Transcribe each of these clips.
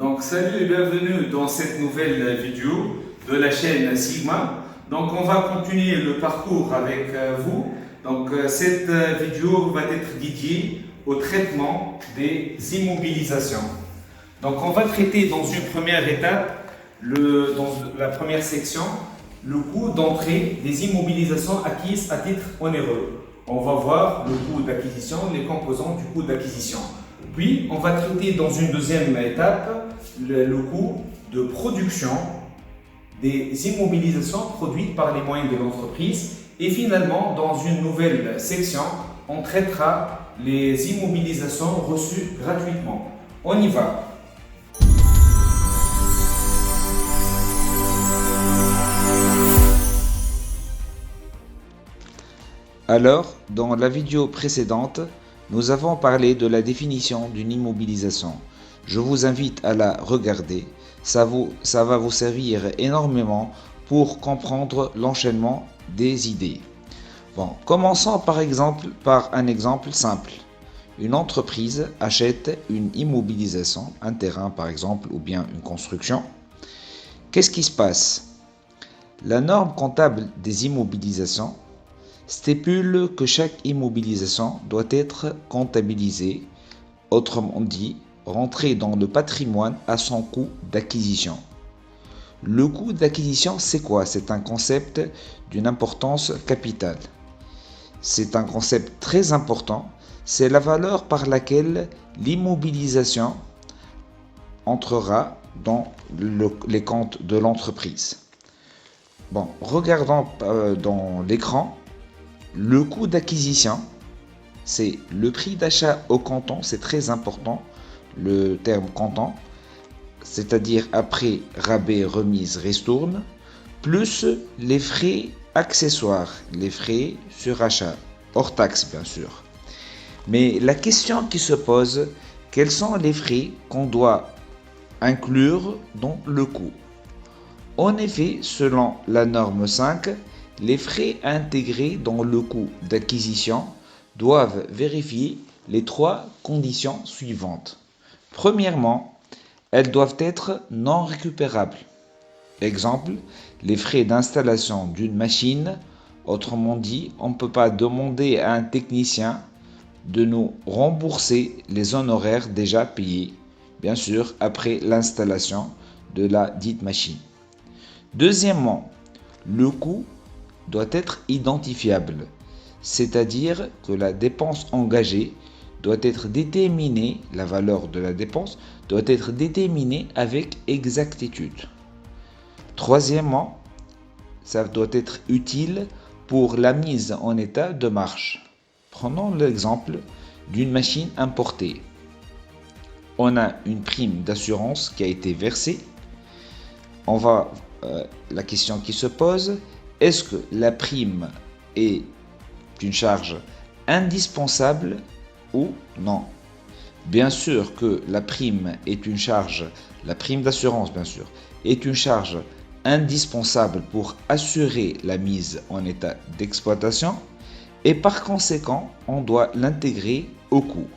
Donc salut et bienvenue dans cette nouvelle vidéo de la chaîne Sigma. Donc on va continuer le parcours avec vous. Donc cette vidéo va être dédiée au traitement des immobilisations. Donc on va traiter dans une première étape, dans la première section, le coût d'entrée des immobilisations acquises à titre onéreux. On va voir le coût d'acquisition, les composants du coût d'acquisition. Puis, on va traiter dans une deuxième étape le coût de production des immobilisations produites par les moyens de l'entreprise. Et finalement, dans une nouvelle section, on traitera les immobilisations reçues gratuitement. On y va. Alors, dans la vidéo précédente, nous avons parlé de la définition d'une immobilisation. Je vous invite à la regarder, ça va vous servir énormément pour comprendre l'enchaînement des idées. Bon, commençons par un exemple simple. Une entreprise achète une immobilisation, un terrain par exemple, ou bien une construction. Qu'est-ce qui se passe? La norme comptable des immobilisations stipule que chaque immobilisation doit être comptabilisée, autrement dit, rentrer dans le patrimoine à son coût d'acquisition. Le coût d'acquisition, c'est quoi? C'est un concept d'une importance capitale. C'est un concept très important. C'est la valeur par laquelle l'immobilisation entrera dans les comptes de l'entreprise. Bon, regardons dans l'écran. Le coût d'acquisition, c'est le prix d'achat au comptant, c'est très important, le terme comptant, c'est-à-dire après rabais, remise, ristourne, plus les frais accessoires, les frais sur achat, hors taxe bien sûr. Mais la question qui se pose, quels sont les frais qu'on doit inclure dans le coût? En effet, selon la norme 5, les frais intégrés dans le coût d'acquisition doivent vérifier les trois conditions suivantes. Premièrement, elles doivent être non récupérables. Exemple, les frais d'installation d'une machine. Autrement dit, on ne peut pas demander à un technicien de nous rembourser les honoraires déjà payés, bien sûr, après l'installation de la dite machine. Deuxièmement, le coût doit être identifiable, c'est-à-dire que la dépense engagée doit être déterminée, la valeur de la dépense doit être déterminée avec exactitude. Troisièmement, ça doit être utile pour la mise en état de marche. Prenons l'exemple d'une machine importée. On a une prime d'assurance qui a été versée. La question qui se pose, est-ce que la prime est une charge indispensable ou non? Bien sûr que la prime d'assurance bien sûr, est une charge indispensable pour assurer la mise en état d'exploitation et par conséquent, on doit l'intégrer au coût.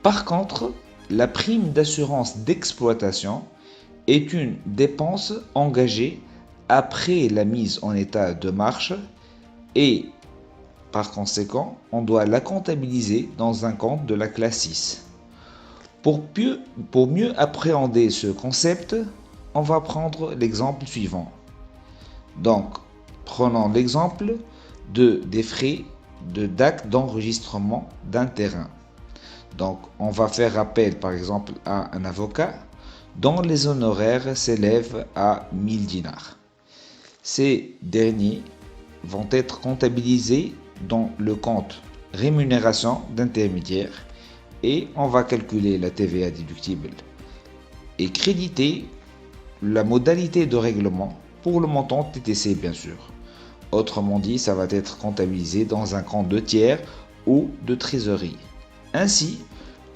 Par contre, la prime d'assurance d'exploitation est une dépense engagée après la mise en état de marche et par conséquent, on doit la comptabiliser dans un compte de la classe 6. Pour mieux appréhender ce concept, on va prendre l'exemple suivant. Donc, prenons l'exemple des frais d'acte d'enregistrement d'un terrain. Donc, on va faire appel par exemple à un avocat dont les honoraires s'élèvent à 1000 dinars. Ces derniers vont être comptabilisés dans le compte rémunération d'intermédiaire et on va calculer la TVA déductible et créditer la modalité de règlement pour le montant TTC bien sûr. Autrement dit, ça va être comptabilisé dans un compte de tiers ou de trésorerie. Ainsi,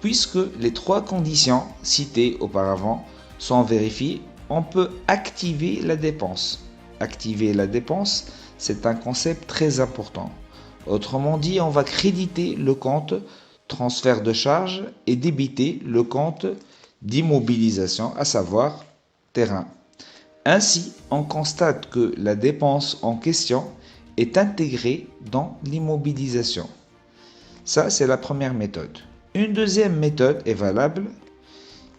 puisque les trois conditions citées auparavant sont vérifiées, on peut activer la dépense. Activer la dépense, c'est un concept très important. Autrement dit, on va créditer le compte transfert de charge et débiter le compte d'immobilisation, à savoir terrain. Ainsi, on constate que la dépense en question est intégrée dans l'immobilisation. Ça, c'est la première méthode. Une deuxième méthode est valable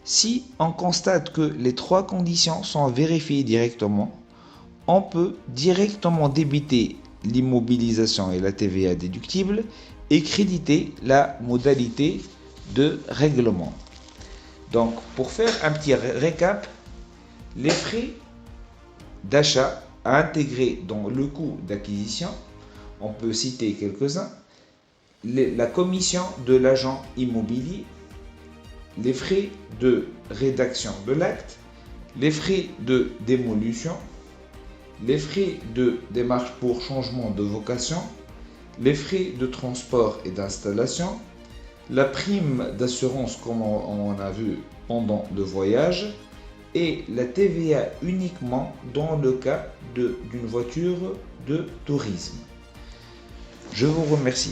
si on constate que les trois conditions sont vérifiées directement. On peut directement débiter l'immobilisation et la TVA déductible et créditer la modalité de règlement. Donc, pour faire un petit récap, les frais d'achat à intégrer dans le coût d'acquisition, on peut citer quelques-uns: la commission de l'agent immobilier, les frais de rédaction de l'acte, les frais de démolition, les frais de démarche pour changement de vocation, les frais de transport et d'installation, la prime d'assurance comme on a vu pendant le voyage, et la TVA uniquement dans le cas d'une voiture de tourisme. Je vous remercie.